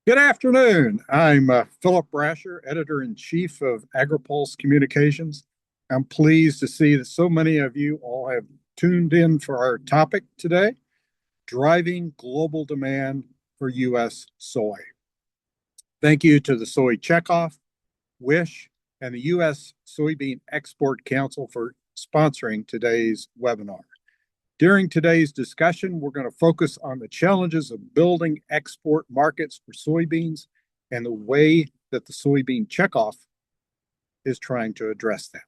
Good afternoon. I'm Philip Brasher, Editor-in-Chief of Agri-Pulse Communications. I'm pleased to see that so many of you all have tuned in for our topic today, driving global demand for U.S. soy. Thank you to the Soy Checkoff, WISH, and the U.S. Soybean Export Council for sponsoring today's webinar. During today's discussion, we're going to focus on the challenges of building export markets for soybeans and the way that the Soybean Checkoff is trying to address that.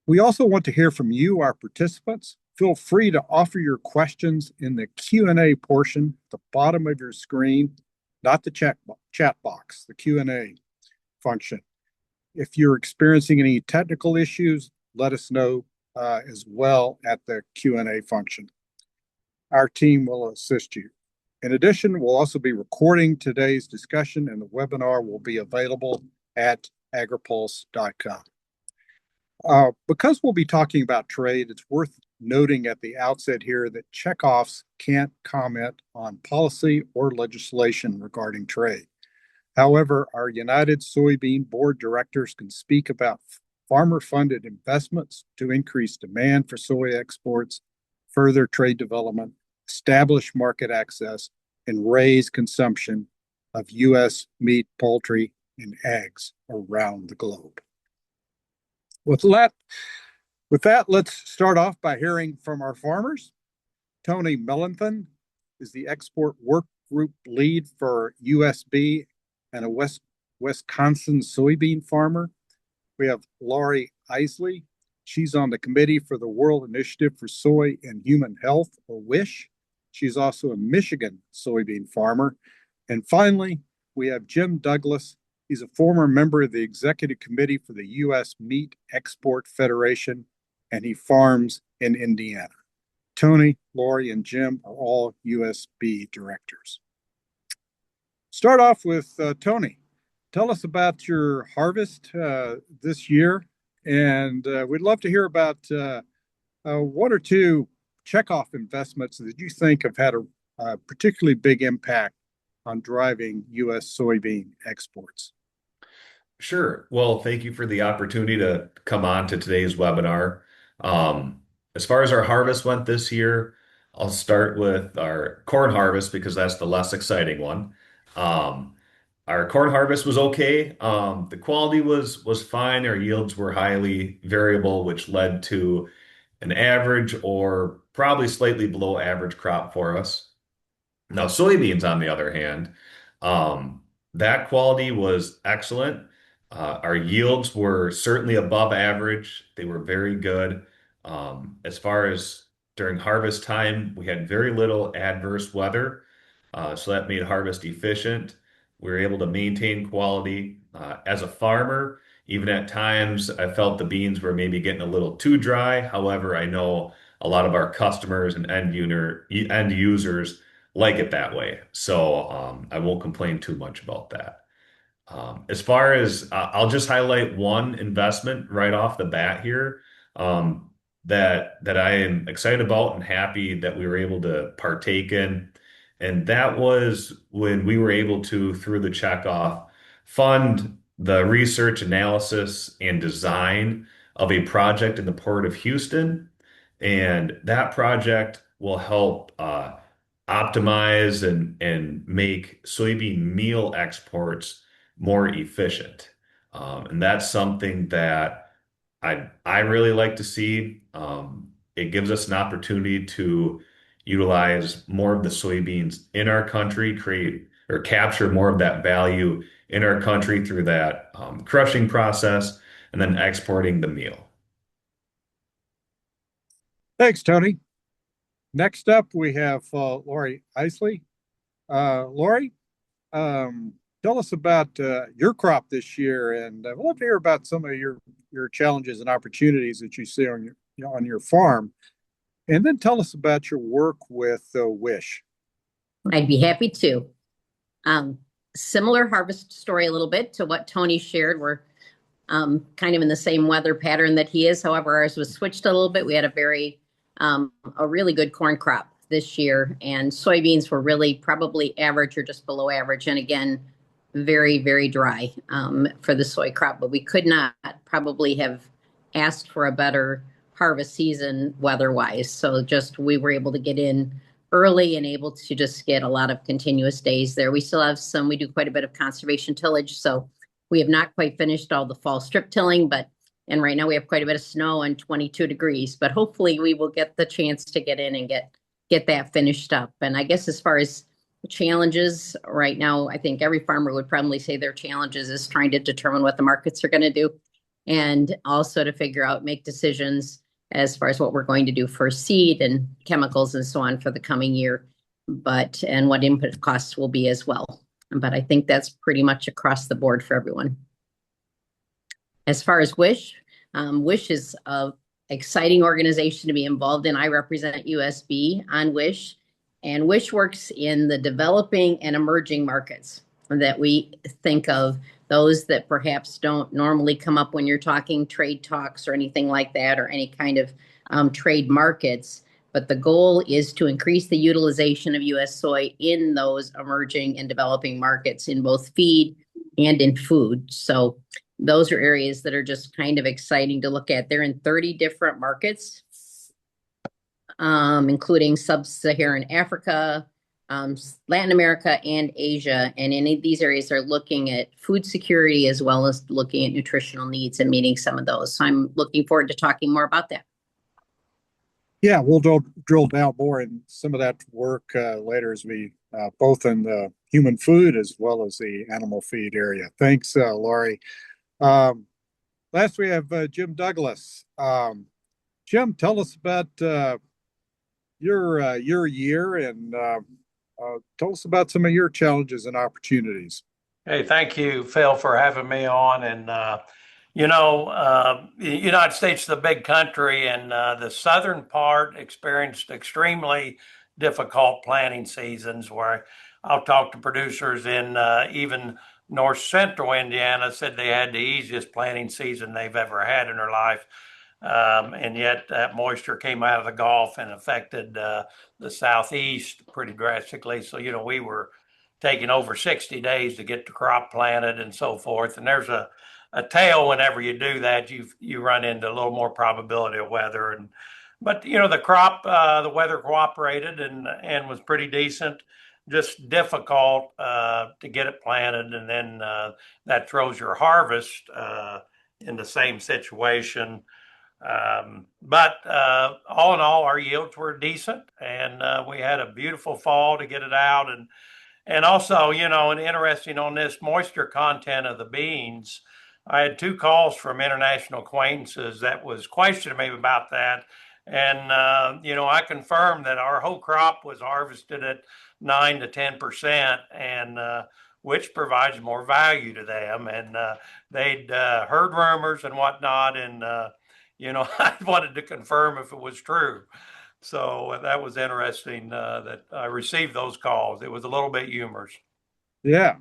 We also want to hear from you, our participants. Feel free to offer your questions in the Q&A portion at the bottom of your screen, not the chat box, the Q&A function. If you're experiencing any technical issues, let us know as well at the Q&A function. Our team will assist you. In addition, we'll also be recording today's discussion, and the webinar will be available at agripulse.com. Because we'll be talking about trade, it's worth noting at the outset here that checkoffs can't comment on policy or legislation regarding trade. However, our United Soybean Board directors can speak about farmer-funded investments to increase demand for soy exports, further trade development, establish market access, and raise consumption of U.S. meat, poultry, and eggs around the globe. With that, let's start off by hearing from our farmers. Tony Mellenthin is the export work group lead for USB and a Wisconsin soybean farmer. We have Laurie Isley. She's on the committee for the World Initiative for Soy and Human Health, or WISH. She's also a Michigan soybean farmer. And finally, we have Jim Douglas. He's a former member of the executive committee for the U.S. Meat Export Federation, and he farms in Indiana. Tony, Laurie, and Jim are all USB directors. Start off with Tony. Tell us about your harvest this year, and we'd love to hear about one or two checkoff investments that you think have had a particularly big impact on driving U.S. soybean exports. Sure. Well, thank you for the opportunity to come on to today's webinar. As far as our harvest went this year, I'll start with our corn harvest because that's the less exciting one. Our corn harvest was okay. The quality was fine. Our yields were highly variable, which led to an average or probably slightly below average crop for us. Now, soybeans, on the other hand, that quality was excellent. Our yields were certainly above average. They were very good. As far as during harvest time, we had very little adverse weather, so that made harvest efficient. We were able to maintain quality. As a farmer, even at times, I felt the beans were maybe getting a little too dry. However, I know a lot of our customers and end users like it that way. So I won't complain too much about that. As far as I'll just highlight one investment right off the bat here that I am excited about and happy that we were able to partake in. And that was when we were able to, through the checkoff, fund the research, analysis, and design of a project in the Port of Houston. And that project will help optimize and make soybean meal exports more efficient. And that's something that I really like to see. It gives us an opportunity to utilize more of the soybeans in our country, create or capture more of that value in our country through that crushing process, and then exporting the meal. Thanks, Tony. Next up, we have Laurie Isley. Laurie, tell us about your crop this year, and I'd love to hear about some of your challenges and opportunities that you see on your farm. And then tell us about your work with WISH. I'd be happy to. Similar harvest story a little bit to what Tony shared. We're kind of in the same weather pattern that he is. However, ours was switched a little bit. We had a really good corn crop this year, and soybeans were really probably average or just below average. And again, very, very dry for the soy crop, but we could not probably have asked for a better harvest season weather-wise. So just we were able to get in early and able to just get a lot of continuous days there. We still have some, we do quite a bit of conservation tillage, so we have not quite finished all the fall strip tilling, and right now we have quite a bit of snow and 22 degrees, but hopefully we will get the chance to get in and get that finished up. And I guess as far as challenges right now, I think every farmer would probably say their challenges is trying to determine what the markets are going to do, and also to figure out, make decisions as far as what we're going to do for seed and chemicals and so on for the coming year, and what input costs will be as well. But I think that's pretty much across the board for everyone. As far as WISH, WISH is an exciting organization to be involved in. I represent USB on WISH, and WISH works in the developing and emerging markets that we think of, those that perhaps don't normally come up when you're talking trade talks or anything like that, or any kind of trade markets. But the goal is to increase the utilization of U.S. soy in those emerging and developing markets in both feed and in food. So those are areas that are just kind of exciting to look at. They're in 30 different markets, including sub-Saharan Africa, Latin America, and Asia. And in these areas are looking at food security as well as looking at nutritional needs and meeting some of those. So I'm looking forward to talking more about that. Yeah, we'll drill down more in some of that work later as we both in the human food as well as the animal feed area. Thanks, Laurie. Last we have Jim Douglas. Jim, tell us about your year and tell us about some of your challenges and opportunities. Hey, thank you, Phil, for having me on. And the United States is a big country, and the southern part experienced extremely difficult planting seasons where I'll talk to producers in even north central Indiana said they had the easiest planting season they've ever had in their life. And yet that moisture came out of the Gulf and affected the southeast pretty drastically. So, we were taking over 60 days to get the crop planted and so forth. And there's a tail whenever you do that, you run into a little more probability of weather. But the crop, the weather cooperated and was pretty decent. Just difficult to get it planted, and then that throws your harvest in the same situation. But all in all, our yields were decent, and we had a beautiful fall to get it out. And also, and interesting on this moisture content of the beans, I had 2 calls from international acquaintances that was questioning me about that. And, I confirmed that our whole crop was harvested at 9 to 10%, and which provides more value to them. And they'd heard rumors and whatnot, and, I wanted to confirm if it was true. So that was interesting that I received those calls. It was a little bit humorous. Yeah,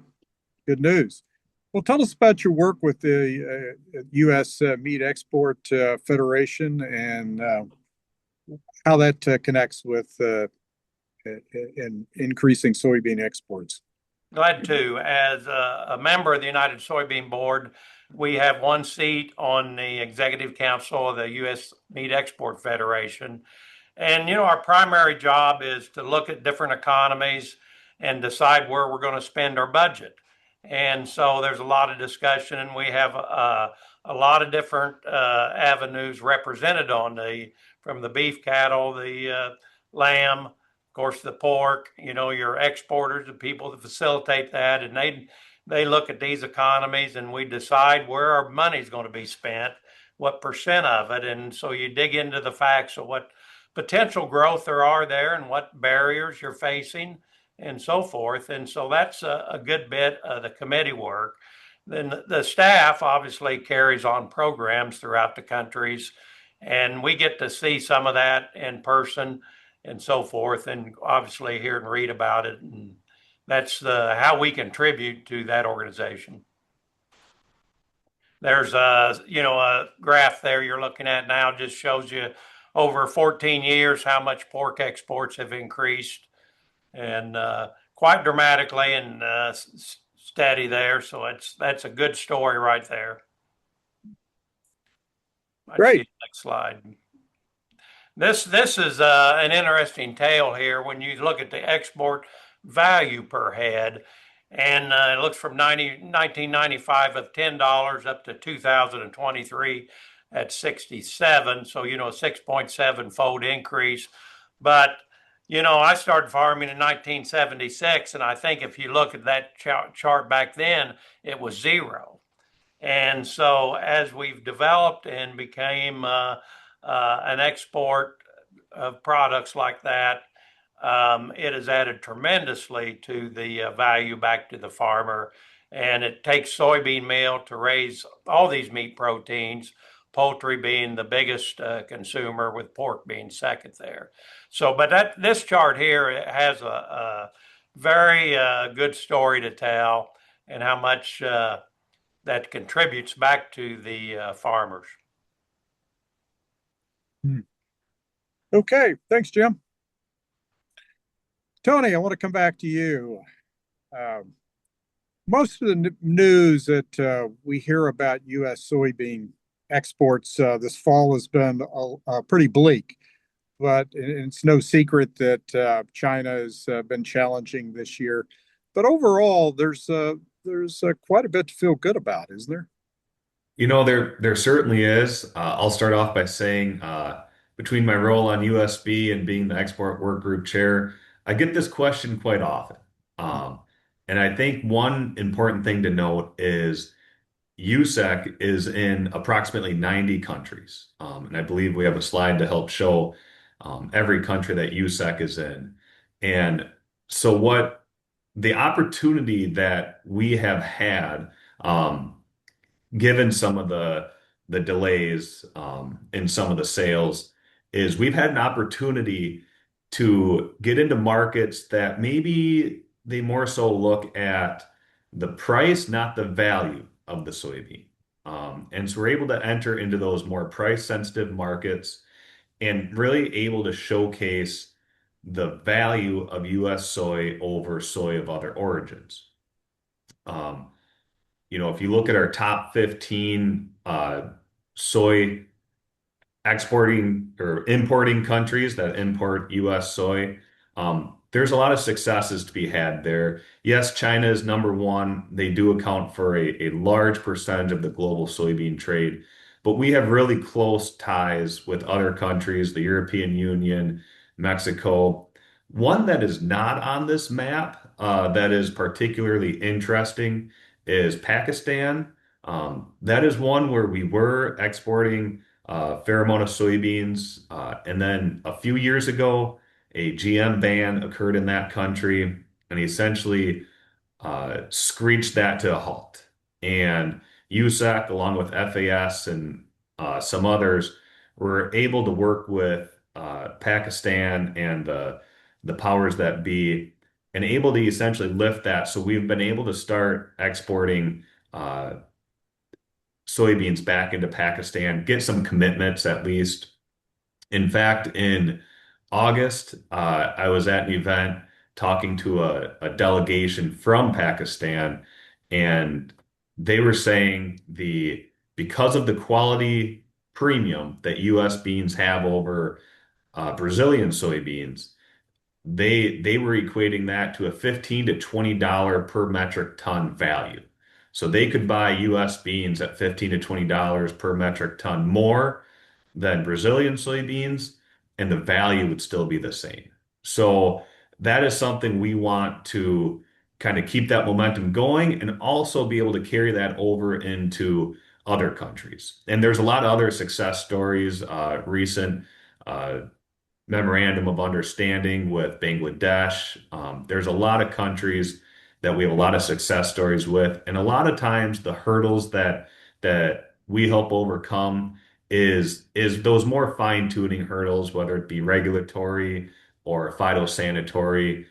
good news. Well, tell us about your work with the U.S. Meat Export Federation and how that connects with in increasing soybean exports. Glad to. As a member of the United Soybean Board, we have 1 seat on the Executive Council of the U.S. Meat Export Federation. And, our primary job is to look at different economies and decide where we're going to spend our budget. And so there's a lot of discussion, and we have a lot of different avenues represented from the beef cattle, the lamb, of course, the pork, your exporters, the people that facilitate that, and they look at these economies, and we decide where our money's going to be spent, what percent of it. And so you dig into the facts of what potential growth there are there and what barriers you're facing and so forth. And so that's a good bit of the committee work. Then the staff obviously carries on programs throughout the countries, and we get to see some of that in person and so forth, and obviously hear and read about it. And that's how we contribute to that organization. There's a graph there you're looking at now, just shows you over 14 years how much pork exports have increased, and quite dramatically, and steady there. So that's a good story right there. Let's see Great. the next slide. This is an interesting tale here when you look at the export value per head, and it looks from 1995 of $10 up to 2023 at 67. So, 6.7 fold increase. But, I started farming in 1976, and I think if you look at that chart back then, it was zero. And so as we've developed and became an export of products like that, it has added tremendously to the value back to the farmer. And it takes soybean meal to raise all these meat proteins, poultry being the biggest consumer, with pork being second there. So, but this chart here has a very good story to tell, and how much that contributes back to the farmers. Okay, thanks, Jim. Tony, I want to come back to you. Most of the news that we hear about U.S. soybean exports this fall has been pretty bleak, but it's no secret that China has been challenging this year. But overall, there's quite a bit to feel good about, isn't there? There certainly is. I'll start off by saying, between my role on USB and being the export work group chair, I get this question quite often. And I think one important thing to note is USEC is in approximately 90 countries. And I believe we have a slide to help show every country that USEC is in. And so what the opportunity that we have had, given some of the delays in some of the sales, is we've had an opportunity to get into markets that maybe they more so look at the price, not the value of the soybean. And so we're able to enter into those more price-sensitive markets and really able to showcase the value of U.S. soy over soy of other origins. If you look at our top 15 soy exporting or importing countries that import U.S. soy, there's a lot of successes to be had there. Yes, China is number one. They do account for a large percentage of the global soybean trade, but we have really close ties with other countries, the European Union, Mexico. One that is not on this map that is particularly interesting is Pakistan. That is one where we were exporting a fair amount of soybeans. And then a few years ago, a GM ban occurred in that country, and he essentially screeched that to a halt. And USAC, along with FAS and some others, were able to work with Pakistan and the powers that be, and able to essentially lift that. So we've been able to start exporting soybeans back into Pakistan, get some commitments at least. In fact, in August, I was at an event talking to a delegation from Pakistan, and they were saying because of the quality premium that U.S. beans have over Brazilian soybeans, they were equating that to a $15 to $20 per metric ton value. So they could buy U.S. beans at $15 to $20 per metric ton more than Brazilian soybeans, and the value would still be the same. So that is something we want to kind of keep that momentum going, and also be able to carry that over into other countries. And there's a lot of other success stories, recent memorandum of understanding with Bangladesh. There's a lot of countries that we have a lot of success stories with, and a lot of times the hurdles that we help overcome is those more fine-tuning hurdles, whether it be regulatory or phytosanitary,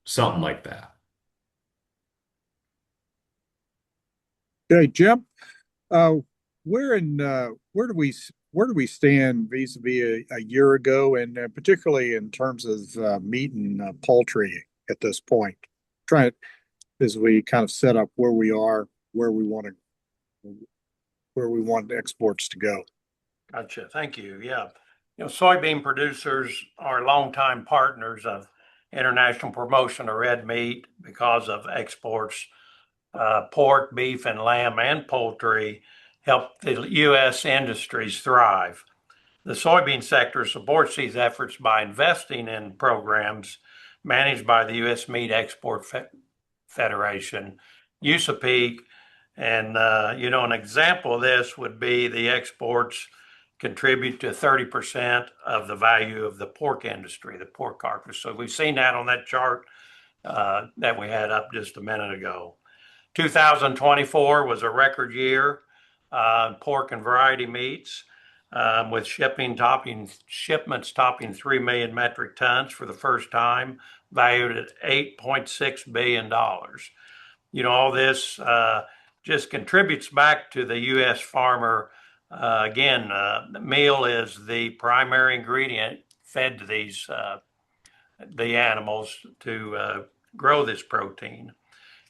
something like that. Okay, Jim, where do we where do we stand vis-a-vis a year ago, and particularly in terms of meat and poultry at this point? Try it as we kind of set up where we are, where we want exports to go. Gotcha. Thank you. Yeah. Soybean producers are longtime partners of international promotion of red meat because of exports. Pork, beef, and lamb and poultry help the U.S. industries thrive. The soybean sector supports these efforts by investing in programs managed by the U.S. Meat Export Federation, USAPEC, and an example of this would be the exports contribute to 30% of the value of the pork industry, the pork carcass. So we've seen that on that chart that we had up just a minute ago. 2024 was a record year, pork and variety meats, with shipments topping 3 million metric tons for the first time, valued at $8.6 billion. All this just contributes back to the U.S. farmer. Again, meal is the primary ingredient fed to the animals to grow this protein.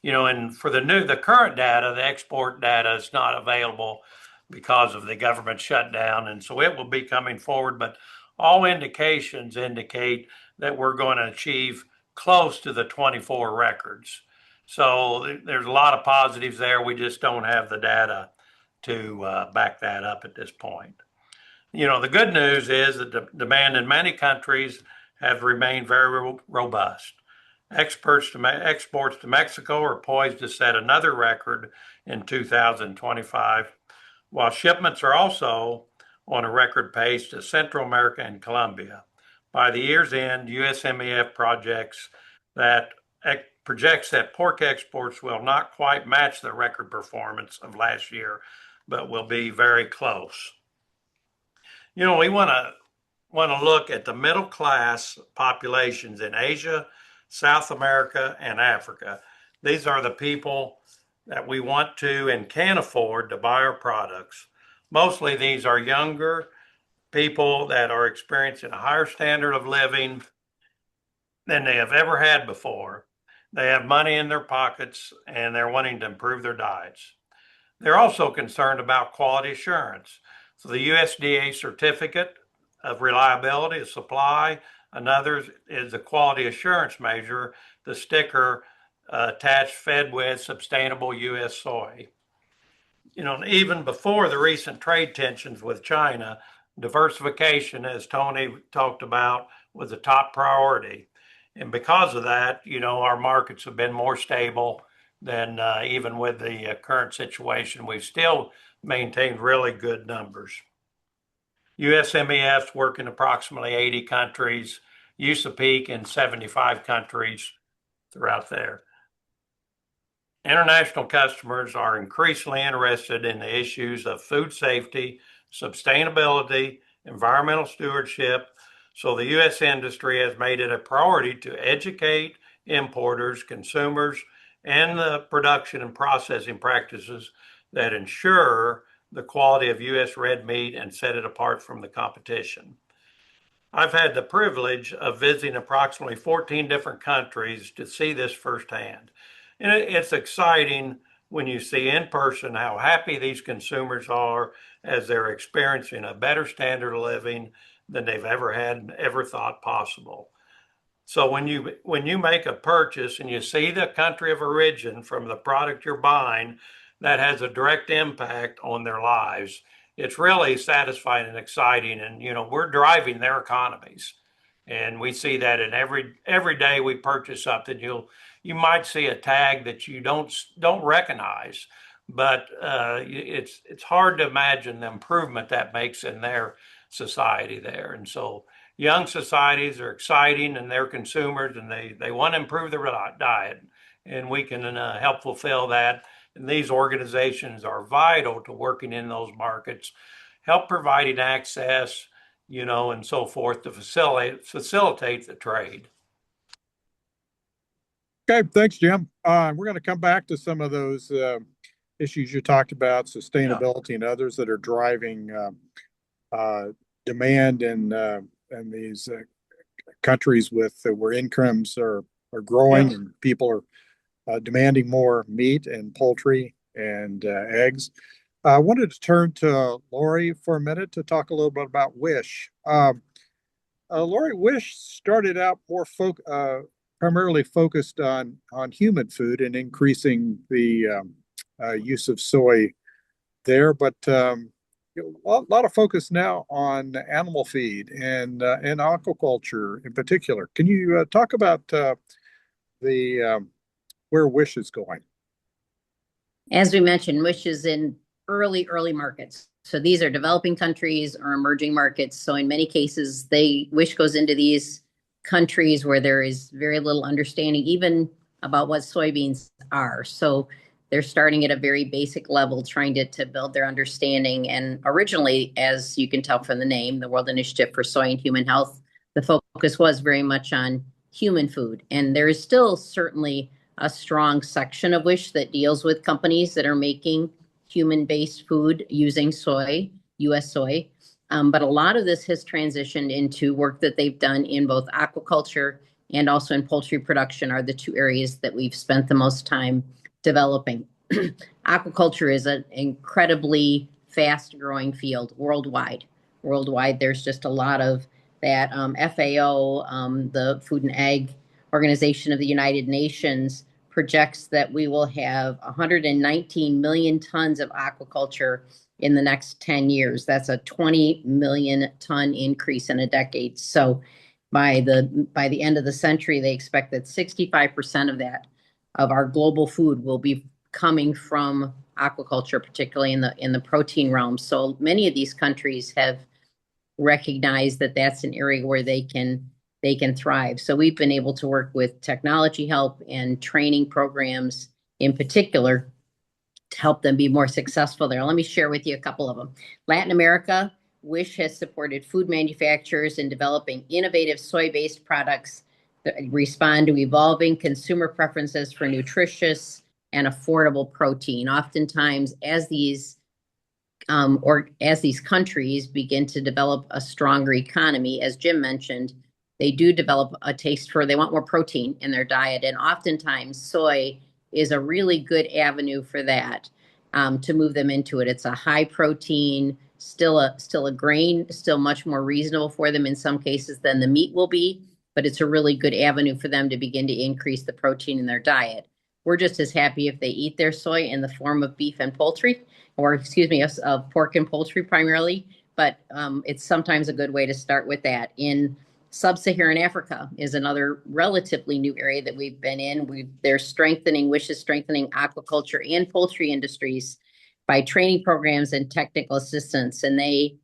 And for the current data, the export data is not available because of the government shutdown, and so it will be coming forward. But all indications indicate that we're going to achieve close to the 24 records. So there's a lot of positives there. We just don't have the data to back that up at this point. The good news is that the demand in many countries have remained very robust. Exports to Mexico are poised to set another record in 2025, while shipments are also on a record pace to Central America and Colombia. By the year's end, USMEF projects that pork exports will not quite match the record performance of last year, but will be very close. We want to look at the middle class populations in Asia, South America, and Africa. These are the people that we want to and can afford to buy our products. Mostly these are younger people that are experiencing a higher standard of living than they have ever had before. They have money in their pockets and they're wanting to improve their diets. They're also concerned about quality assurance. So the USDA certificate of reliability of supply. Another is the quality assurance measure, the sticker attached fed with sustainable U.S. soy. Even before the recent trade tensions with China, diversification, as Tony talked about, was a top priority. And because of that, our markets have been more stable than even with the current situation. We've still maintained really good numbers. USMEF's work in approximately 80 countries, USAPEC in 75 countries throughout there. International customers are increasingly interested in the issues of food safety, sustainability, environmental stewardship. So the U.S. industry has made it a priority to educate importers, consumers, and the production and processing practices that ensure the quality of U.S. red meat and set it apart from the competition. I've had the privilege of visiting approximately 14 different countries to see this firsthand. And it's exciting when you see in person how happy these consumers are as they're experiencing a better standard of living than they've ever had and ever thought possible. So when you make a purchase and you see the country of origin from the product you're buying, that has a direct impact on their lives. It's really satisfying and exciting. And, we're driving their economies. And we see that in every day we purchase something, you might see a tag that you don't recognize, but it's hard to imagine the improvement that makes in their society there. And so young societies are exciting and they're consumers and they want to improve their diet, and we can help fulfill that. And these organizations are vital to working in those markets, help providing access, and so forth to facilitate the trade. Okay, thanks, Jim. We're going to come back to some of those issues you talked about, sustainability and others that are driving demand in these countries with where incomes are growing and people are demanding more meat and poultry and eggs. I wanted to turn to Laurie for a minute to talk a little bit about WISH. Laurie, WISH started out primarily focused on human food and increasing the use of soy there, but a lot of focus now on animal feed and aquaculture in particular. Can you talk about the where WISH is going? As we mentioned, WISH is in early markets. So these are developing countries or emerging markets. So in many cases, WISH goes into these countries where there is very little understanding even about what soybeans are. So they're starting at a very basic level, trying to build their understanding. And originally, as you can tell from the name, the World Initiative for Soy and Human Health, the focus was very much on human food. And there is still certainly a strong section of WISH that deals with companies that are making human-based food using soy, U.S. soy. But a lot of this has transitioned into work that they've done in both aquaculture and also in poultry production are the two areas that we've spent the most time developing. Aquaculture is an incredibly fast-growing field worldwide. Worldwide, there's just a lot of that. FAO, the Food and Ag Organization of the United Nations, projects that we will have 119 million tons of aquaculture in the next 10 years. That's a 20 million ton increase in a decade. So by the end of the century, they expect that 65% of our global food will be coming from aquaculture, particularly in the protein realm. So many of these countries have recognized that that's an area where they can thrive. So we've been able to work with technology help and training programs in particular to help them be more successful there. Let me share with you a couple of them. Latin America, WISH has supported food manufacturers in developing innovative soy-based products that respond to evolving consumer preferences for nutritious and affordable protein. Oftentimes, as these countries begin to develop a stronger economy, as Jim mentioned, they do develop they want more protein in their diet. And oftentimes soy is a really good avenue for that, to move them into it. It's a high protein, still a grain, still much more reasonable for them in some cases than the meat will be, but it's a really good avenue for them to begin to increase the protein in their diet. We're just as happy if they eat their soy in the form of beef and poultry, or of pork and poultry primarily, but it's sometimes a good way to start with that. In Sub-Saharan Africa is another relatively new area that we've been in. WISH is strengthening aquaculture and poultry industries by training programs and technical assistance. And they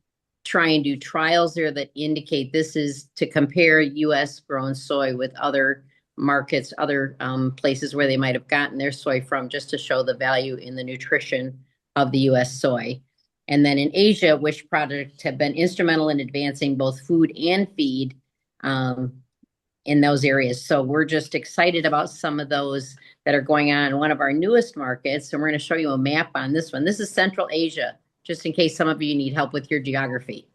try and do trials there that indicate this is to compare U.S. grown soy with other markets, other places where they might have gotten their soy from, just to show the value in the nutrition of the U.S. soy. And then in Asia, WISH products have been instrumental in advancing both food and feed in those areas. So we're just excited about some of those that are going on in one of our newest markets. And we're going to show you a map on this one. This is Central Asia, just in case some of you need help with your geography.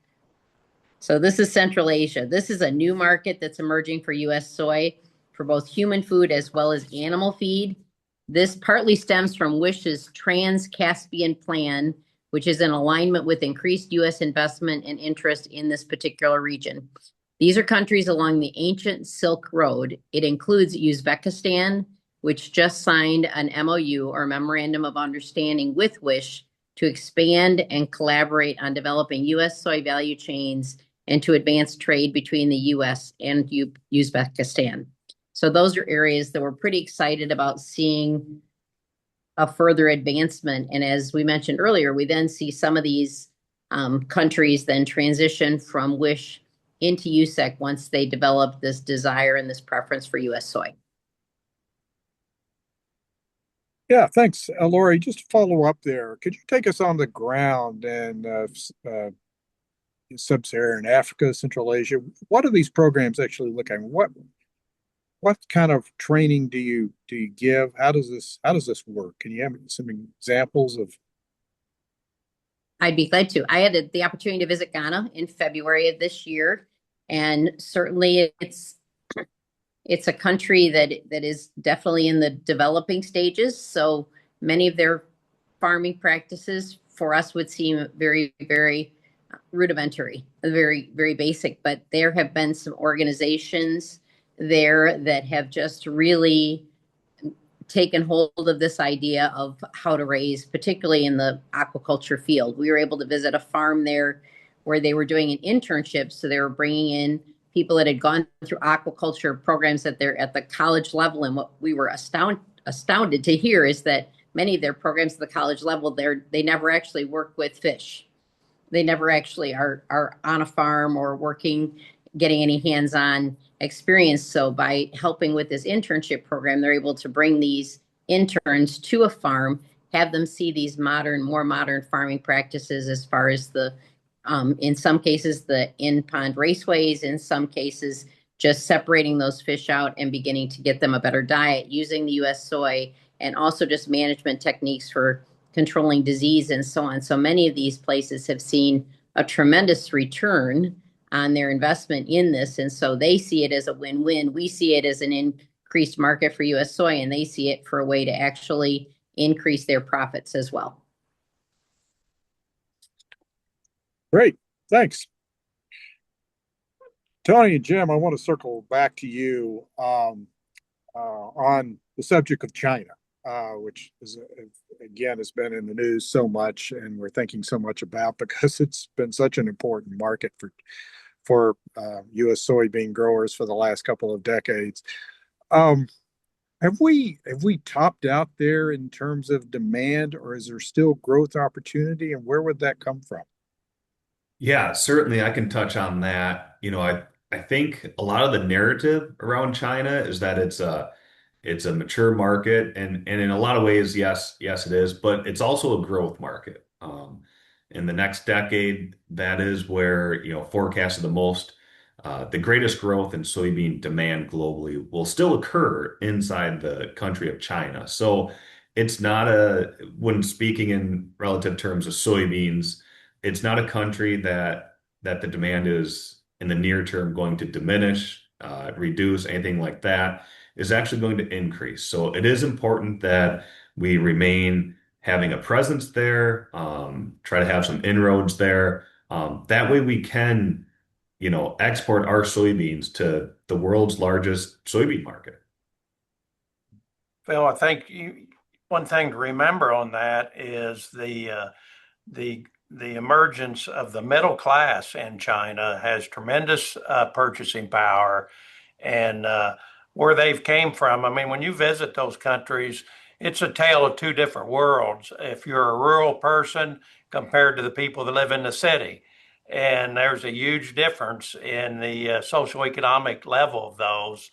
So this is Central Asia. This is a new market that's emerging for U.S. soy for both human food as well as animal feed. This partly stems from WISH's Trans-Caspian Plan, which is in alignment with increased U.S. investment and interest in this particular region. These are countries along the ancient Silk Road. It includes Uzbekistan, which just signed an MOU, or Memorandum of Understanding, with WISH to expand and collaborate on developing U.S. soy value chains and to advance trade between the U.S. and Uzbekistan. So those are areas that we're pretty excited about seeing a further advancement. And as we mentioned earlier, we then see some of these countries then transition from WISH into USEC once they develop this desire and this preference for U.S. soy. Yeah, thanks, Laurie. Just to follow up there, could you take us on the ground in Sub-Saharan Africa, Central Asia? What do these programs actually look at? What kind of training do you give? How does this work? Can you have some examples of? I'd be glad to. I had the opportunity to visit Ghana in February of this year, and certainly it's a country that is definitely in the developing stages. So many of their farming practices for us would seem very, very rudimentary, very, very basic. But there have been some organizations there that have just really taken hold of this idea of how to raise, particularly in the aquaculture field. We were able to visit a farm there where they were doing an internship. So they were bringing in people that had gone through aquaculture programs at the college level. And what we were astounded to hear is that many of their programs at the college level, they never actually work with fish. They never actually are on a farm or getting any hands-on experience. So by helping with this internship program, they're able to bring these interns to a farm, have them see these more modern farming practices as far as in some cases, the in-pond raceways, in some cases, just separating those fish out and beginning to get them a better diet using the U.S. soy, and also just management techniques for controlling disease and so on. So many of these places have seen a tremendous return on their investment in this. And so they see it as a win-win. We see it as an increased market for U.S. soy, and they see it for a way to actually increase their profits as well. Great, thanks. Tony and Jim, I want to circle back to you on the subject of China, which is, again, has been in the news so much, and we're thinking so much about because it's been such an important market for U.S. soybean growers for the last couple of decades. Have we topped out there in terms of demand, or is there still growth opportunity, and where would that come from? Yeah, certainly I can touch on that. I think a lot of the narrative around China is that it's a mature market, and in a lot of ways, yes, it is, but it's also a growth market. In the next decade, that is where, forecasted the greatest growth in soybean demand globally will still occur inside the country of China. So it's not when speaking in relative terms of soybeans, it's not a country that the demand is in the near term going to diminish, reduce, anything like that. Is actually going to increase. So it is important that we remain having a presence there, try to have some inroads there. That way we can, export our soybeans to the world's largest soybean market. Phil, I think one thing to remember on that is the emergence of the middle class in China has tremendous purchasing power, and where they've came from. I mean, when you visit those countries, it's a tale of two different worlds. If you're a rural person compared to the people that live in the city, and there's a huge difference in the socioeconomic level of those.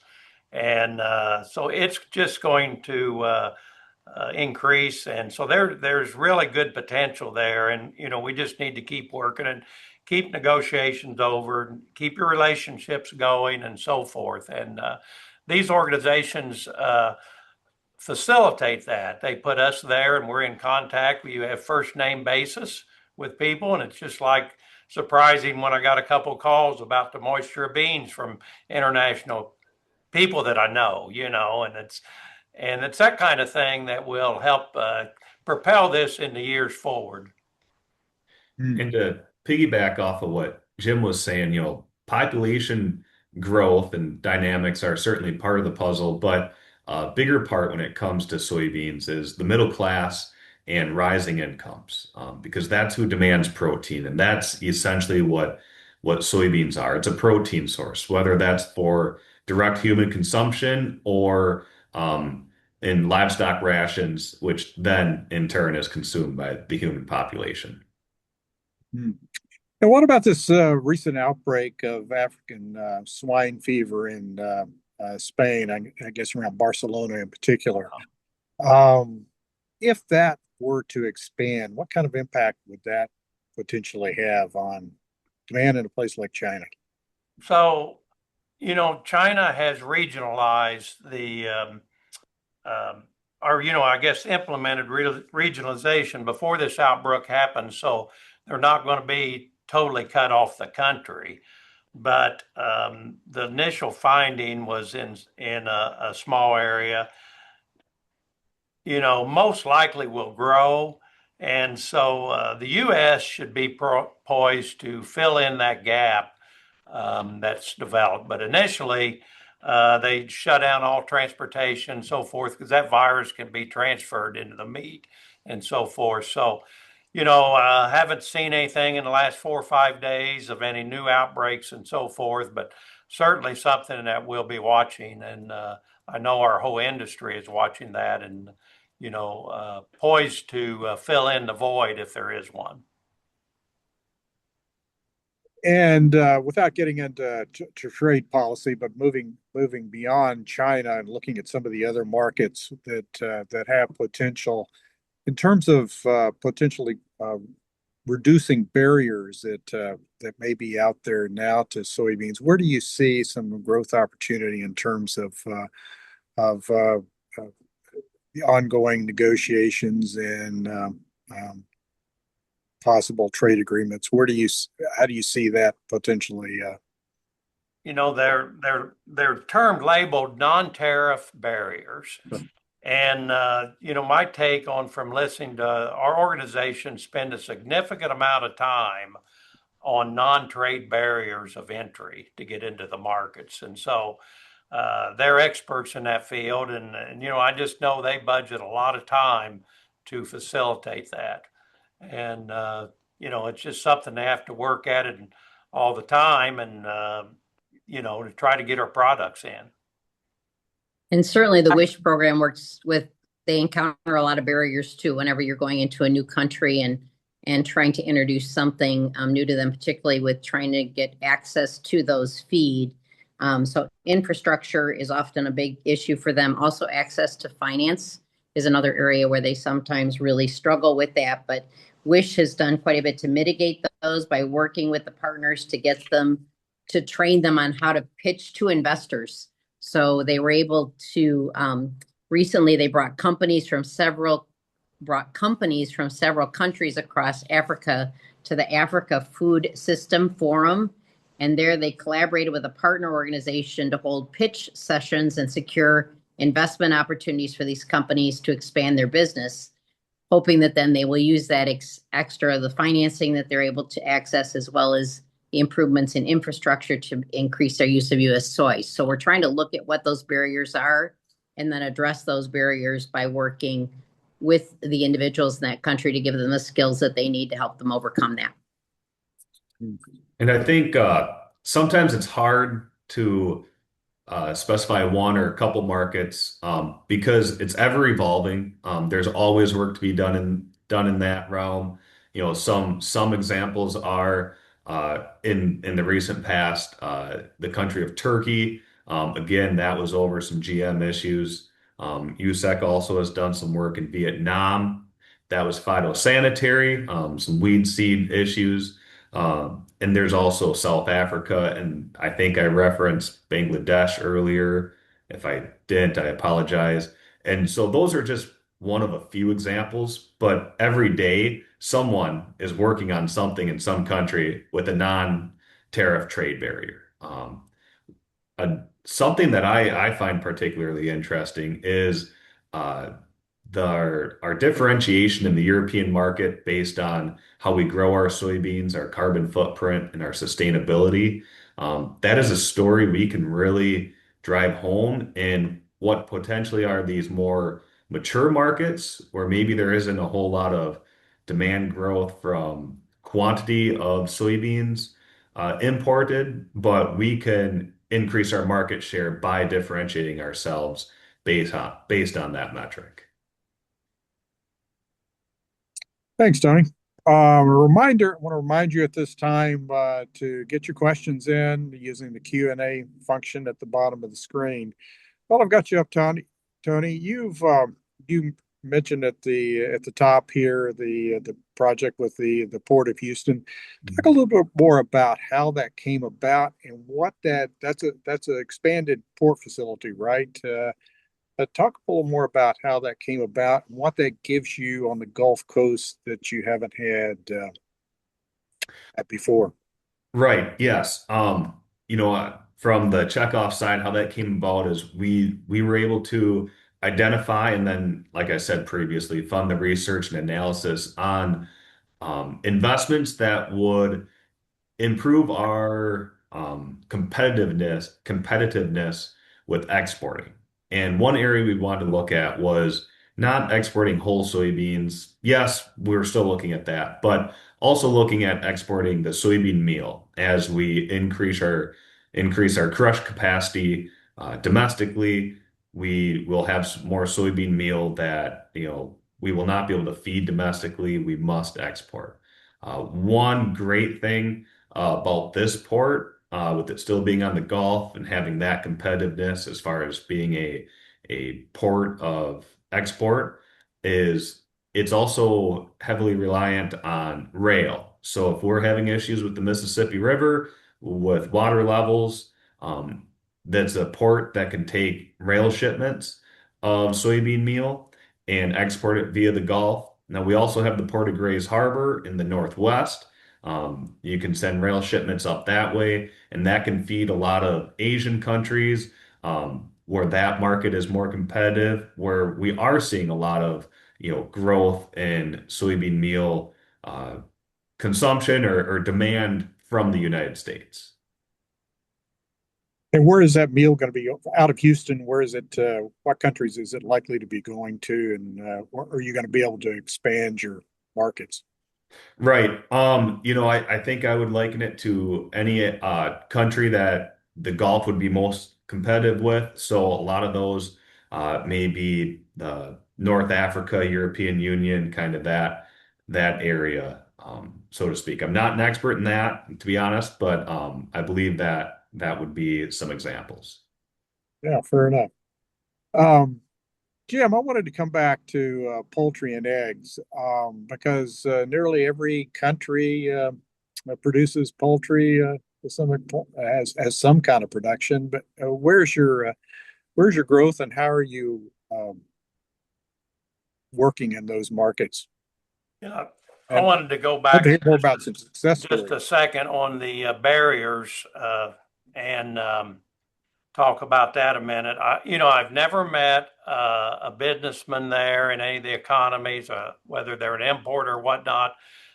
And so it's just going to increase. And so there's really good potential there. And, we just need to keep working and keep negotiations over, keep your relationships going and so forth. And these organizations facilitate that. They put us there and we're in contact. You have first name basis with people. And it's just like surprising when I got a couple calls about the moisture of beans from international people that I know, and it's that kind of thing that will help propel this in the years forward. And to piggyback off of what Jim was saying, population growth and dynamics are certainly part of the puzzle, but a bigger part when it comes to soybeans is the middle class and rising incomes, because that's who demands protein, and that's essentially what soybeans are. It's a protein source, whether that's for direct human consumption or in livestock rations, which then in turn is consumed by the human population. And what about this recent outbreak of African swine fever in Spain, I guess around Barcelona in particular? If that were to expand, what kind of impact would that potentially have on demand in a place like China? So, China has regionalized I guess implemented regionalization before this outbreak happened. So they're not going to be totally cut off the country. But the initial finding was in a small area. Most likely will grow. And so the U.S. should be poised to fill in that gap that's developed. But initially, they shut down all transportation and so forth because that virus can be transferred into the meat and so forth. So, haven't seen anything in the last 4 or 5 days of any new outbreaks and so forth, but certainly something that we'll be watching. And I know our whole industry is watching that and, poised to fill in the void if there is one. And without getting into trade policy, but moving beyond China and looking at some of the other markets that have potential in terms of potentially reducing barriers that may be out there now to soybeans, where do you see some growth opportunity in terms of the ongoing negotiations and possible trade agreements? How do you see that potentially? They're termed labeled non-tariff barriers. And, my take on from listening to our organization spend a significant amount of time on non-trade barriers of entry to get into the markets. And so they're experts in that field. And, I just know they budget a lot of time to facilitate that. And, it's just something they have to work at it all the time and, to try to get our products in. And certainly the WISH program they encounter a lot of barriers too, whenever you're going into a new country and trying to introduce something new to them, particularly with trying to get access to those feed. So infrastructure is often a big issue for them. Also, access to finance is another area where they sometimes really struggle with that. But WISH has done quite a bit to mitigate those by working with the partners to get them to train them on how to pitch to investors. So they were able to, recently they brought companies from several countries across Africa to the Africa Food System Forum. And there they collaborated with a partner organization to hold pitch sessions and secure investment opportunities for these companies to expand their business, hoping that then they will use that extra, the financing that they're able to access, as well as the improvements in infrastructure to increase their use of U.S. soy. So we're trying to look at what those barriers are and then address those barriers by working with the individuals in that country to give them the skills that they need to help them overcome that. And I think sometimes it's hard to specify one or a couple markets because it's ever evolving. There's always work to be done in that realm. Some examples are in the recent past, the country of Turkey. Again, that was over some GM issues. USEC also has done some work in Vietnam. That was phytosanitary, some weed seed issues. And there's also South Africa, and I think I referenced Bangladesh earlier. If I didn't, I apologize. And so those are just one of a few examples, but every day someone is working on something in some country with a non-tariff trade barrier. Something that I find particularly interesting is our differentiation in the European market based on how we grow our soybeans, our carbon footprint, and our sustainability. That is a story we can really drive home in what potentially are these more mature markets where maybe there isn't a whole lot of demand growth from quantity of soybeans imported, but we can increase our market share by differentiating ourselves based on that metric. Thanks, Tony. A reminder, I want to remind you at this time to get your questions in using the Q&A function at the bottom of the screen. Well, I've got you up, Tony. You mentioned at the top here the project with the Port of Houston. Talk a little bit more about how that came about and what that's an expanded port facility, right? Talk a little more about how that came about and what that gives you on the Gulf Coast that you haven't had before. Right. Yes. From the checkoff side, how that came about is we were able to identify and then, like I said previously, fund the research and analysis on investments that would improve our competitiveness with exporting. And one area we wanted to look at was not exporting whole soybeans. Yes, we're still looking at that, but also looking at exporting the soybean meal as we increase our crush capacity domestically. We will have more soybean meal that we will not be able to feed domestically. We must export. One great thing about this port, with it still being on the Gulf and having that competitiveness as far as being a port of export, is it's also heavily reliant on rail. So if we're having issues with the Mississippi River with water levels, that's a port that can take rail shipments of soybean meal and export it via the Gulf. Now we also have the Port of Grays Harbor in the Northwest. You can send rail shipments up that way, and that can feed a lot of Asian countries, where that market is more competitive, where we are seeing a lot of, growth in soybean meal consumption or demand from the United States. And where is that meal going to be out of Houston? Where is it? What countries is it likely to be going to? And are you going to be able to expand your markets? Right. I think I would liken it to any country that the Gulf would be most competitive with. So a lot of those may be the North Africa, European Union, kind of that area, so to speak. I'm not an expert in that, to be honest, but I believe that would be some examples. Yeah, fair enough. Um, Jim, I wanted to come back to poultry and eggs because nearly every country produces poultry to has some kind of production. But where's your growth and how are you working in those markets? Yeah, I And wanted to go I'd back hear more about some success just a stories. second on the barriers and talk about that a minute. I've never met a businessman there in any of the economies, whether they're an importer or whatnot.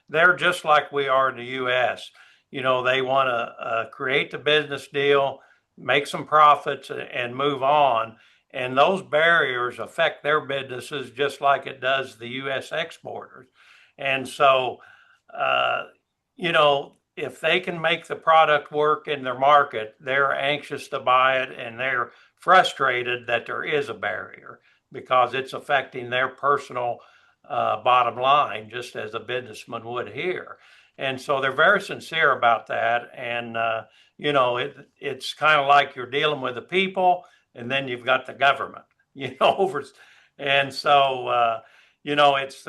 They're just like we are in the U.S. They want to create the business deal, make some profits, and move on. And those barriers affect their businesses just like it does the U.S. exporters. And so, uh, if they can make the product work in their market, they're anxious to buy it and they're frustrated that there is a barrier because it's affecting their personal bottom line, just as a businessman would here. And so they're very sincere about that. And, it's kind of like you're dealing with the people and then you've got the government, over. And so, it's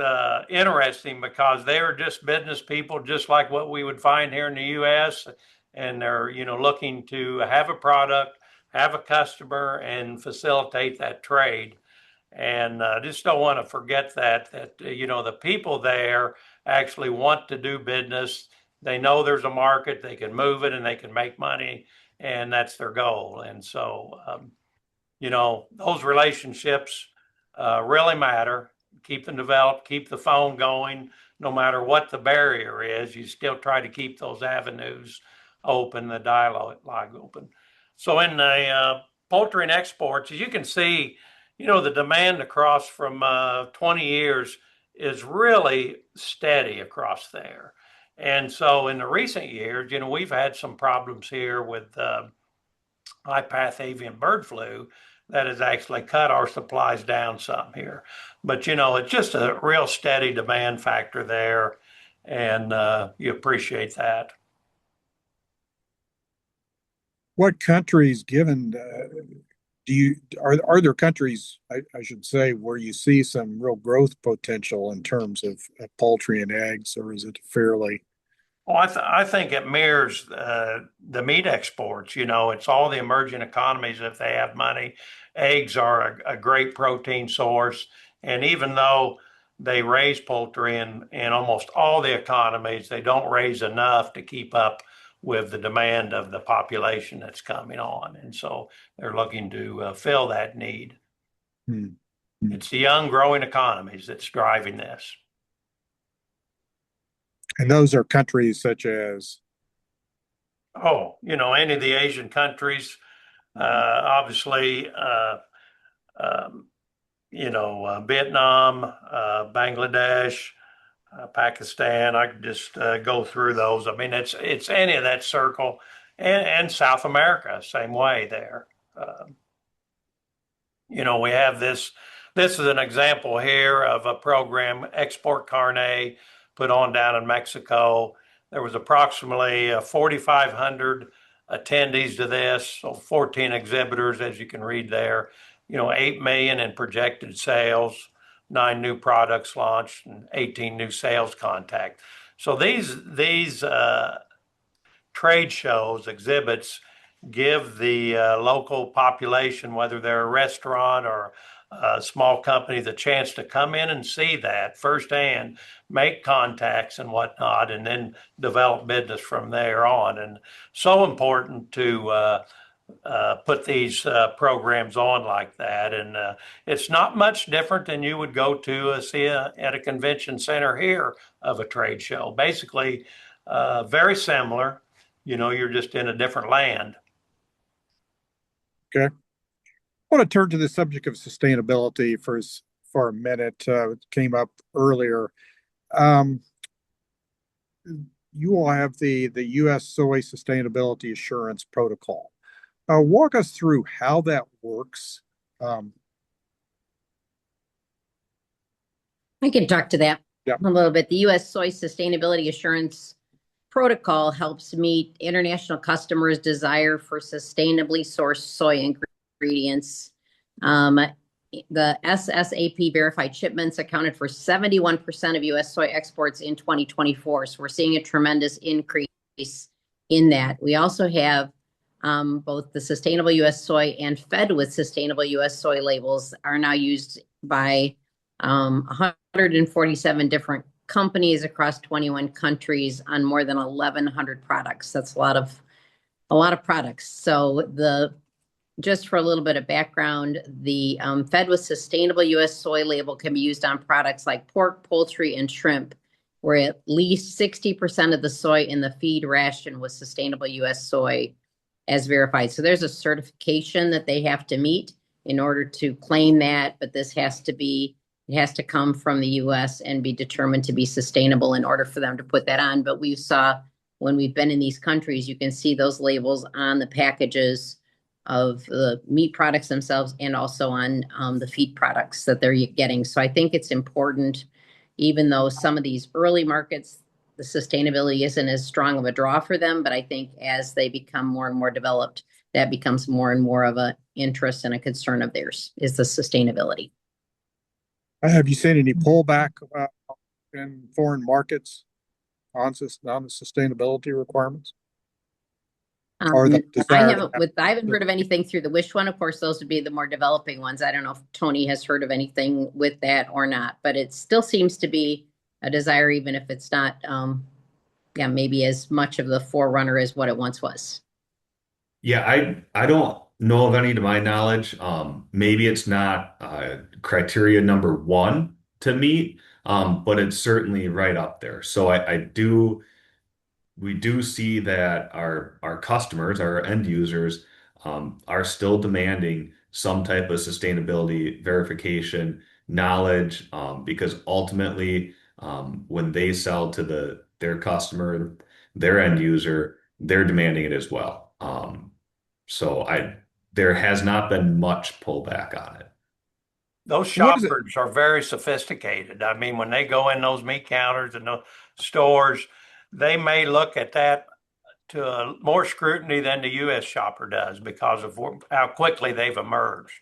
interesting because they are just business people, just like what we would find here in the U.S. And they're, looking to have a product, have a customer, and facilitate that trade. And just don't want to forget that the people there actually want to do business. They know there's a market, they can move it, and they can make money, and that's their goal. And so, those relationships really matter. Keep them developed, keep the phone going. No matter what the barrier is, you still try to keep those avenues open, the dialogue open. So in the poultry and exports, as you can see, the demand across from 20 years is really steady across there. And so in the recent years, we've had some problems here with high-path avian bird flu that has actually cut our supplies down some here. But it's just a real steady demand factor there, and you appreciate that. What countries, given are there countries I should say where you see some real growth potential in terms of poultry and eggs, or is it fairly? Well, I think it mirrors the meat exports. It's all the emerging economies if they have money. Eggs are a great protein source, and even though they raise poultry in almost all the economies. They don't raise enough to keep up with the demand of the population that's coming on. And so they're looking to fill that need. Hmm. It's the young growing economies that's driving this. And those are countries such as, Oh, any of the Asian countries, obviously, Vietnam, Bangladesh, Pakistan. I could just go through those. I mean, it's any of that circle, and South America, same way there. We have this. This is an example here of a program, Export Carnet, put on down in Mexico. There was approximately 4,500 attendees to this, so 14 exhibitors, as you can read there. 8 million in projected sales, 9 new products launched, and 18 new sales contacts. So these trade shows, exhibits, give the local population, whether they're a restaurant or a small company, the chance to come in and see that firsthand, make contacts and whatnot, and then develop business from there on. And so important to put these programs on like that. And it's not much different than you would go to see at a convention center here of a trade show. Basically, very similar. You're just in a different land. okay. I want to turn to the subject of sustainability for a minute. It came up earlier. Um, you all have the U.S. Soy Sustainability Assurance Protocol. Walk us through how that works. I can talk to that Yeah. a little bit. The U.S. Soy Sustainability Assurance Protocol helps meet international customers' desire for sustainably sourced soy ingredients. The SSAP verified shipments accounted for 71% of U.S. soy exports in 2024. So we're seeing a tremendous increase in that. We also have both the Sustainable U.S. Soy and Fed with Sustainable U.S. Soy labels are now used by 147 different companies across 21 countries on more than 1,100 products. That's a lot of products. So just for a little bit of background, the Fed with Sustainable U.S. Soy label can be used on products like pork, poultry, and shrimp, where at least 60% of the soy in the feed ration was Sustainable U.S. Soy as verified. So there's a certification that they have to meet in order to claim that, but it has to come from the U.S. and be determined to be sustainable in order for them to put that on. But we saw when we've been in these countries, you can see those labels on the packages of the meat products themselves and also on the feed products that they're getting. So I think it's important, even though some of these early markets, the sustainability isn't as strong of a draw for them, but I think as they become more and more developed, that becomes more and more of an interest and a concern of theirs, is the sustainability. Have you seen any pullback in foreign markets on the sustainability requirements? Or the I desire haven't heard of anything through the WISH one. Of course, those would be the more developing ones. I don't know if Tony has heard of anything with that or not, but it still seems to be a desire, even if it's not, maybe as much of the forerunner as what it once was. Yeah, I don't know of any to my knowledge. Maybe it's not criteria number one to meet, but it's certainly right up there. So we do see that our customers, our end users, are still demanding some type of sustainability verification knowledge, because ultimately, when they sell to their customer, their end user, they're demanding it as well. So there has not been much pullback on it. Those shoppers are very sophisticated. I mean, when they go in those meat counters and those stores, they may look at that to more scrutiny than the U.S. shopper does because of how quickly they've emerged.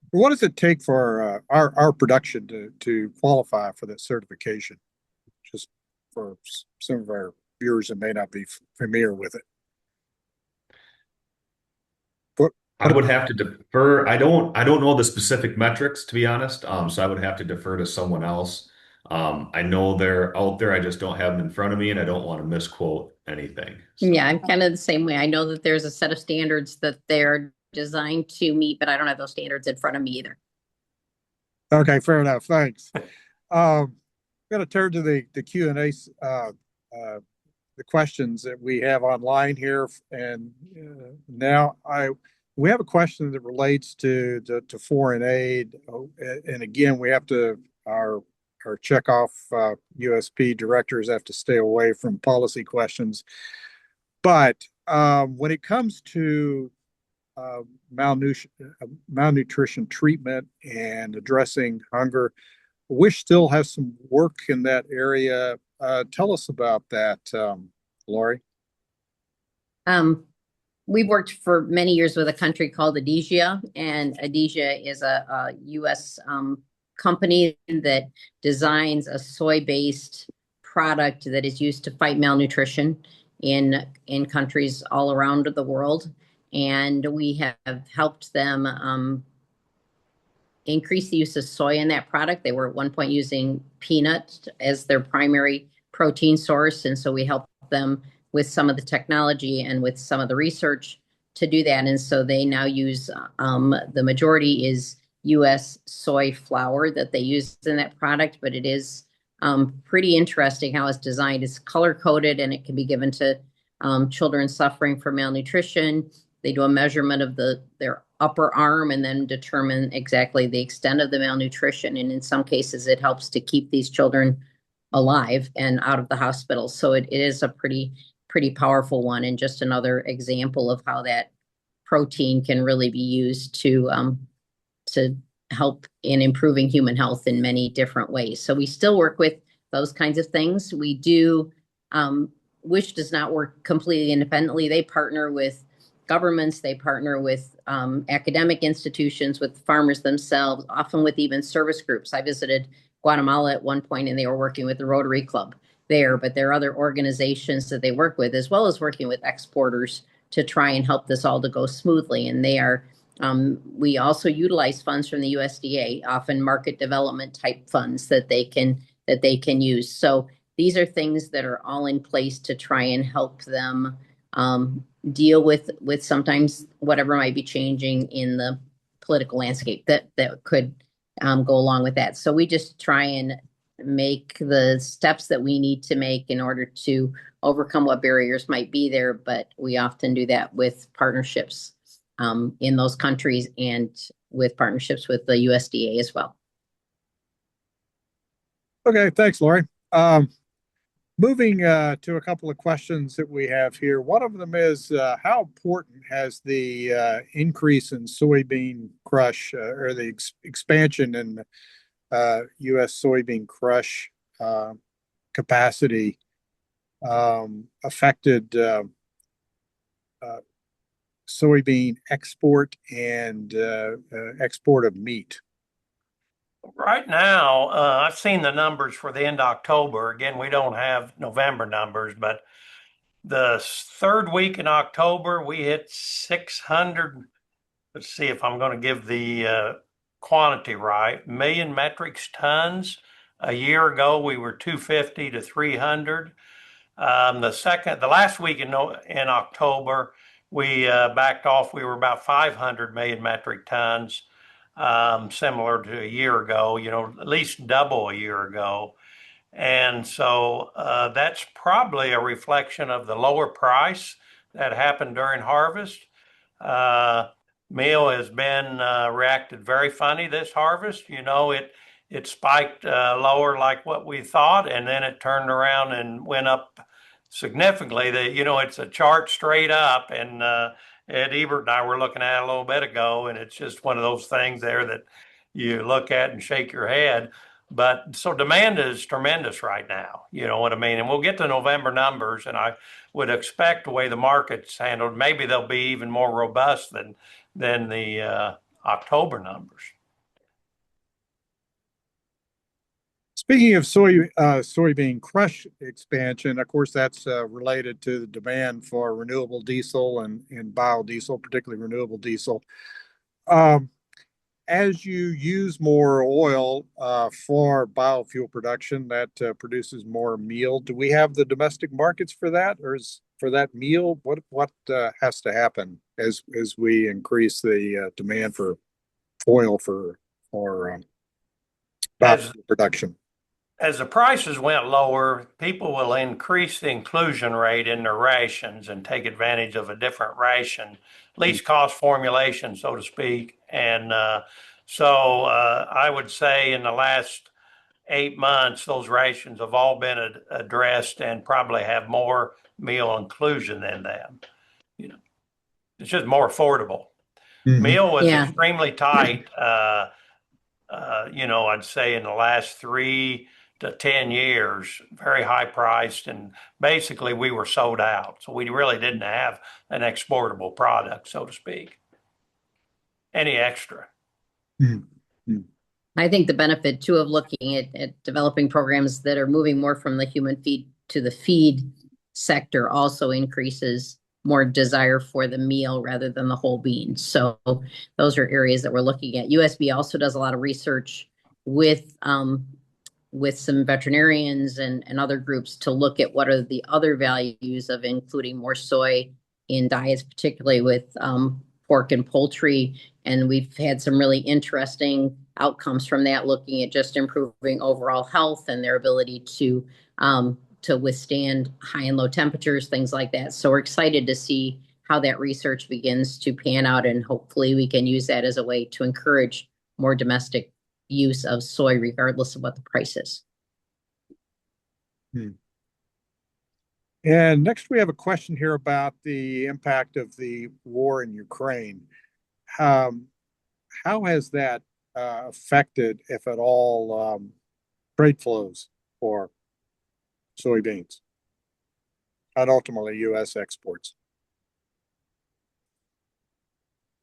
What does it take for our production to qualify for that certification? Just for some of our viewers that may not be familiar with it. I would have to defer. I don't know the specific metrics, to be honest. So I would have to defer to someone else. I know they're out there. I just don't have them in front of me, and I don't want to misquote anything. So, Yeah, I'm kind of the same way. I know that there's a set of standards that they're designed to meet, but I don't have those standards in front of me either. Okay, fair enough. Thanks. I'm going to turn to the Q&A, the questions that we have online here. And now we have a question that relates to foreign aid. And again, we have to, our checkoff USP directors have to stay away from policy questions. But when it comes to malnutrition treatment and addressing hunger, WISH still has some work in that area. Tell us about that, Laurie. We've worked for many years with a country called Adhesia, and Adhesia is a U.S. Company that designs a soy-based product that is used to fight malnutrition in countries all around the world. And we have helped them increase the use of soy in that product. They were at one point using peanut as their primary protein source, and so we helped them with some of the technology and with some of the research to do that. And so they now use the majority is U.S. soy flour that they use in that product, but it is pretty interesting how it's designed. It's color coded and it can be given to children suffering from malnutrition. They do a measurement of their upper arm and then determine exactly the extent of the malnutrition. And in some cases, it helps to keep these children alive and out of the hospital. So it is a pretty powerful one, and just another example of how that protein can really be used to help in improving human health in many different ways. So we still work with those kinds of things. We do. WISH does not work completely independently. They partner with governments, they partner with academic institutions, with farmers themselves, often with even service groups. I visited Guatemala at one point and they were working with the Rotary Club there, but there are other organizations that they work with, as well as working with exporters to try and help this all to go smoothly. And they are, we also utilize funds from the USDA, often market development type funds that they can use. So these are things that are all in place to try and help them deal with sometimes whatever might be changing in the political landscape that could go along with that. So we just try and make the steps that we need to make in order to overcome what barriers might be there. But we often do that with partnerships in those countries and with partnerships with the USDA as well. Okay, thanks, Laurie. Moving to a couple of questions that we have here. One of them is how important has the increase in soybean crush or the expansion in U.S. soybean crush capacity affected soybean export and export of meat? Right now, I've seen the numbers for the end of October. Again, we don't have November numbers, but the third week in October, we hit 600. Let's see if I'm going to give the quantity right. Million metric tons. A year ago, we were 250 to 300. The last week in October, we backed off. We were about 500 million metric tons. Similar to a year ago, at least double a year ago. And so that's probably a reflection of the lower price that happened during harvest. Meal has been reacted very funny this harvest. It spiked lower like what we thought, and then it turned around and went up significantly. It's a chart straight up, and Ed Ebert and I were looking at it a little bit ago, and it's just one of those things there that you look at and shake your head. But so demand is tremendous right now. You know what I mean? And we'll get to November numbers, and I would expect the way the market's handled, maybe they'll be even more robust than the October numbers. Speaking of soybean crush expansion, of course, that's related to the demand for renewable diesel and biodiesel, particularly renewable diesel. Um, as you use more oil for biofuel production, that produces more meal. Do we have the domestic markets for that, or is for that meal? What has to happen as we increase the demand for oil for As biofuel production? as the prices went lower, people will increase the inclusion rate in their rations and take advantage of a different ration, least cost formulation, so to speak. And I would say in the last 8 months, those rations have all been addressed and probably have more meal inclusion in them. You know, it's just more affordable. Mhm. Meal was Yeah. extremely tight. I'd say in the last 3 to 10 years, very high priced, and basically we were sold out. So we really didn't have an exportable product, so to speak. Any extra. Mhm. I think the benefit too of looking at developing programs that are moving more from the human feed to the feed sector also increases more desire for the meal rather than the whole bean. So those are areas that we're looking at. USB also does a lot of research with some veterinarians and other groups to look at what are the other values of including more soy in diets, particularly with pork and poultry. And we've had some really interesting outcomes from that, looking at just improving overall health and their ability to withstand high and low temperatures, things like that. So we're excited to see how that research begins to pan out, and hopefully we can use that as a way to encourage more domestic use of soy, regardless of what the price is. And next, we have a question here about the impact of the war in Ukraine. Um, how has that affected, if at all, trade flows for soybeans and ultimately U.S. exports?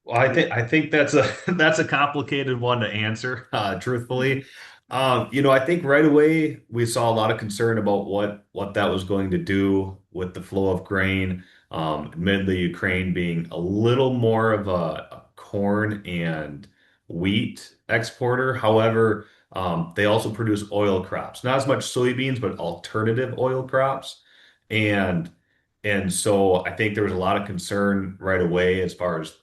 Well, I think that's a that's a complicated one to answer, truthfully. I think right away we saw a lot of concern about what that was going to do with the flow of grain. Admittedly, Ukraine being a little more of a corn and wheat exporter. However, they also produce oil crops, not as much soybeans, but alternative oil crops. And and so I think there was a lot of concern right away as far as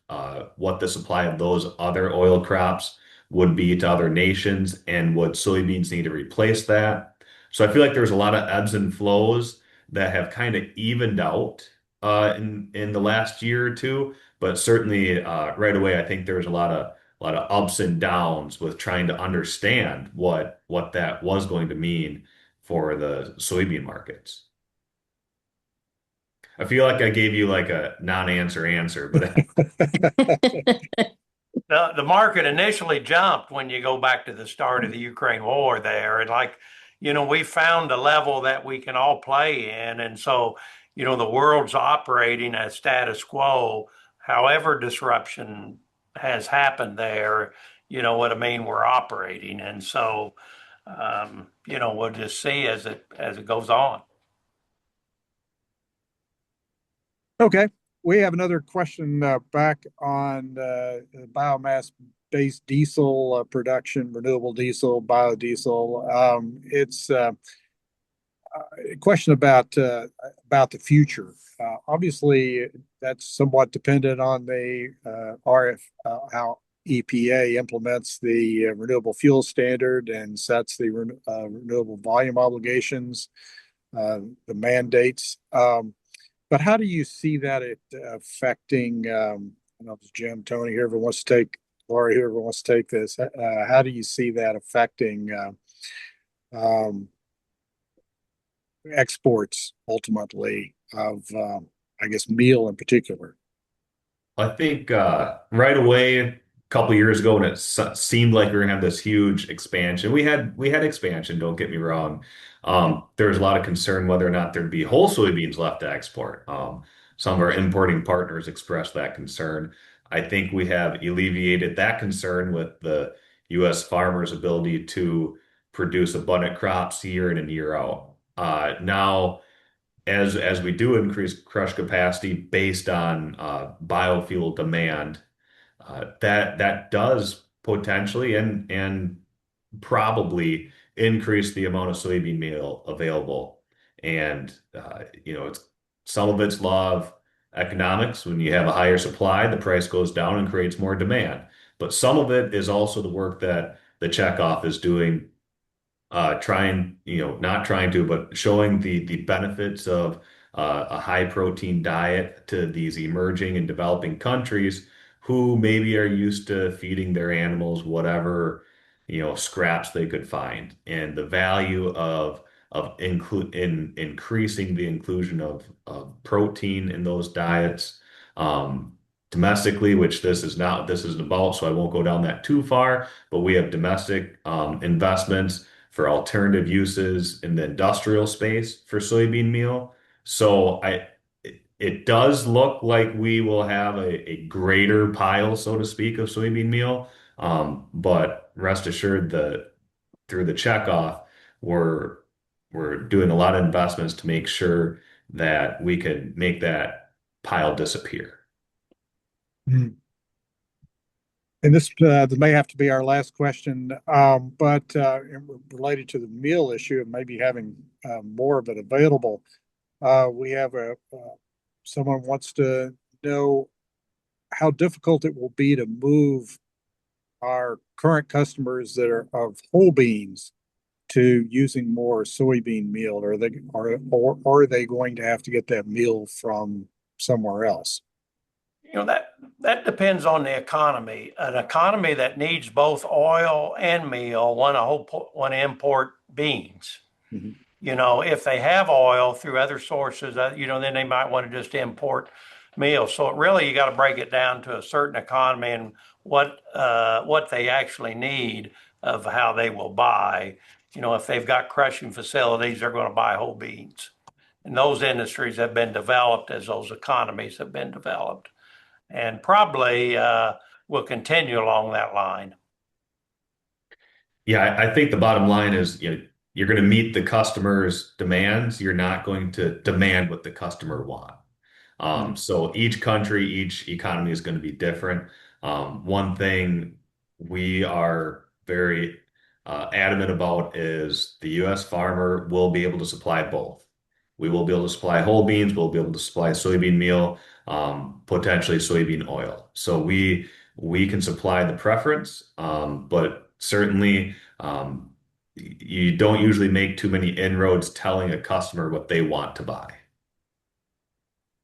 what the supply of those other oil crops would be to other nations, and would soybeans need to replace that. So I feel like there's a lot of ebbs and flows that have kind of evened out in the last year or two. But certainly right away, I think there's a lot of ups and downs with trying to understand what that was going to mean for the soybean markets. I feel like I gave you like a non-answer answer, but The market initially jumped when you go back to the start of the Ukraine war there. And we found a level that we can all play in. And so, the world's operating at status quo. However, disruption has happened there, you know what I mean? We're operating. And so, we'll just see as it goes on. Okay, we have another question back on biomass-based diesel production, renewable diesel, biodiesel. It's a question about the future. Obviously, that's somewhat dependent on the how EPA implements the renewable fuel standard and sets the renewable volume obligations, the mandates. But how do you see that affecting? I don't know if it's Jim, Tony, whoever wants to take, Laurie, whoever wants to take this. How do you see that affecting um, exports ultimately of, I guess, meal in particular? I think right away, a couple years ago, when it seemed like we were gonna have this huge expansion, we had expansion. Don't get me wrong. There was a lot of concern whether or not there'd be whole soybeans left to export. Some of our importing partners expressed that concern. I think we have alleviated that concern with the U.S. farmers' ability to produce abundant crops year in and year out. Now, as we do increase crush capacity based on biofuel demand, that does potentially and probably increase the amount of soybean meal available. And it's some of it's law of economics. When you have a higher supply, the price goes down and creates more demand. But some of it is also the work that the checkoff is doing, not trying to, but showing the benefits of a high protein diet to these emerging and developing countries who maybe are used to feeding their animals whatever, scraps they could find, and the value of increasing the inclusion of protein in those diets. Domestically, which this isn't about, so I won't go down that too far, but we have domestic investments for alternative uses in the industrial space for soybean meal. So it does look like we will have a greater pile, so to speak, of soybean meal. But rest assured that through the checkoff, we're we're doing a lot of investments to make sure that we can make that pile disappear. Hmm. And this may have to be our last question, but related to the meal issue and maybe having more of it available, we have someone wants to know how difficult it will be to move our current customers that are of whole beans to using more soybean meal. Are they going to have to get that meal from somewhere else? That depends on the economy. An economy that needs both oil and meal want to import beans. Mm-hmm. If they have oil through other sources, then they might want to just import meal. So really, you got to break it down to a certain economy and what they actually need of how they will buy. If they've got crushing facilities, they're going to buy whole beans. And those industries have been developed as those economies have been developed, and probably will continue along that line. Yeah, I think the bottom line is, you're going to meet the customer's demands. You're not going to demand what the customer wants. So each country, each economy is going to be different. One thing we are very adamant about is the U.S. farmer will be able to supply both. We will be able to supply whole beans. We'll be able to supply soybean meal, potentially soybean oil. So we can supply the preference, but certainly you don't usually make too many inroads telling a customer what they want to buy.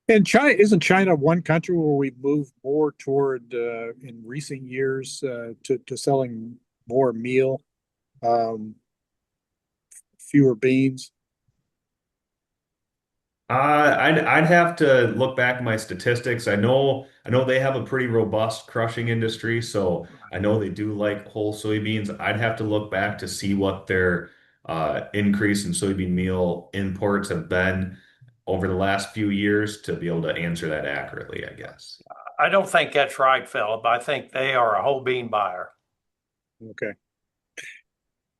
And isn't China one country where we've moved more toward in recent years to selling more meal, fewer beans? I'd have to look back at my statistics. I know they have a pretty robust crushing industry, so I know they do like whole soybeans. I'd have to look back to see what their increase in soybean meal imports have been over the last few years to be able to answer that accurately, I guess. I don't think that's right, Philip. I think they are a whole bean buyer. Okay.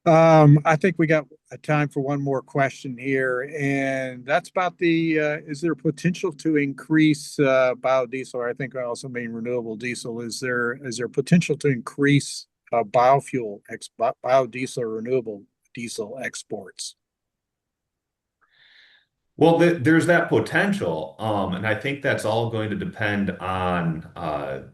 I think we got a time for one more question here, and that's about is there potential to increase biodiesel, or I think I also mean renewable diesel. Is there potential to increase biodiesel or renewable diesel exports? Well, there's that potential, and I think that's all going to depend on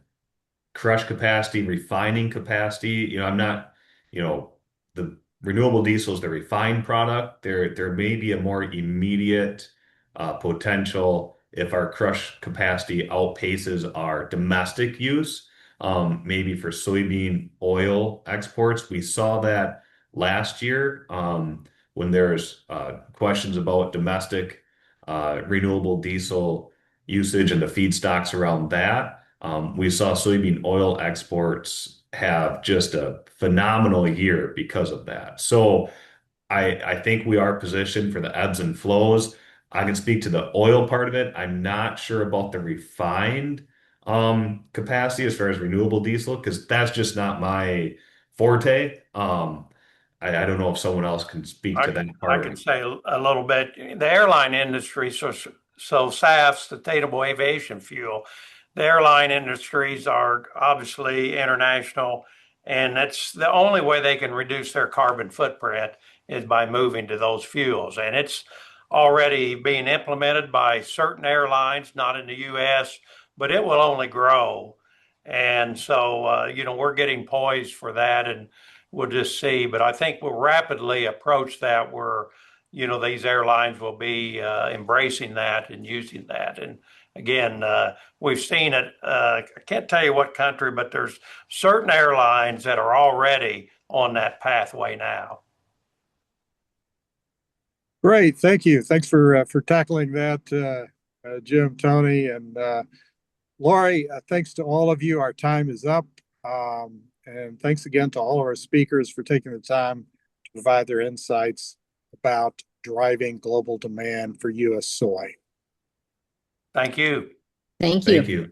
crush capacity, refining capacity. I'm not, the renewable diesel is the refined product. There may be a more immediate potential if our crush capacity outpaces our domestic use, maybe for soybean oil exports. We saw that last year when there's questions about domestic renewable diesel usage and the feedstocks around that. We saw soybean oil exports have just a phenomenal year because of that. So I think we are positioned for the ebbs and flows. I can speak to the oil part of it. I'm not sure about the refined capacity as far as renewable diesel, because that's just not my forte. I don't know if someone else can speak to that I part. can say a little bit. The airline industry, so SAF, sustainable aviation fuel, the airline industries are obviously international, and that's the only way they can reduce their carbon footprint is by moving to those fuels. And it's already being implemented by certain airlines, not in the U.S., but it will only grow. And so, we're getting poised for that, and we'll just see. But I think we'll rapidly approach that where, these airlines will be embracing that and using that. And again, we've seen it. I can't tell you what country, but there's certain airlines that are already on that pathway now. Great, thank you. Thanks for tackling that, Jim, Tony, and Laurie. Thanks to all of you. Our time is up, and thanks again to all of our speakers for taking the time to provide their insights about driving global demand for U.S. soy. Thank you. Thank you. Thank you.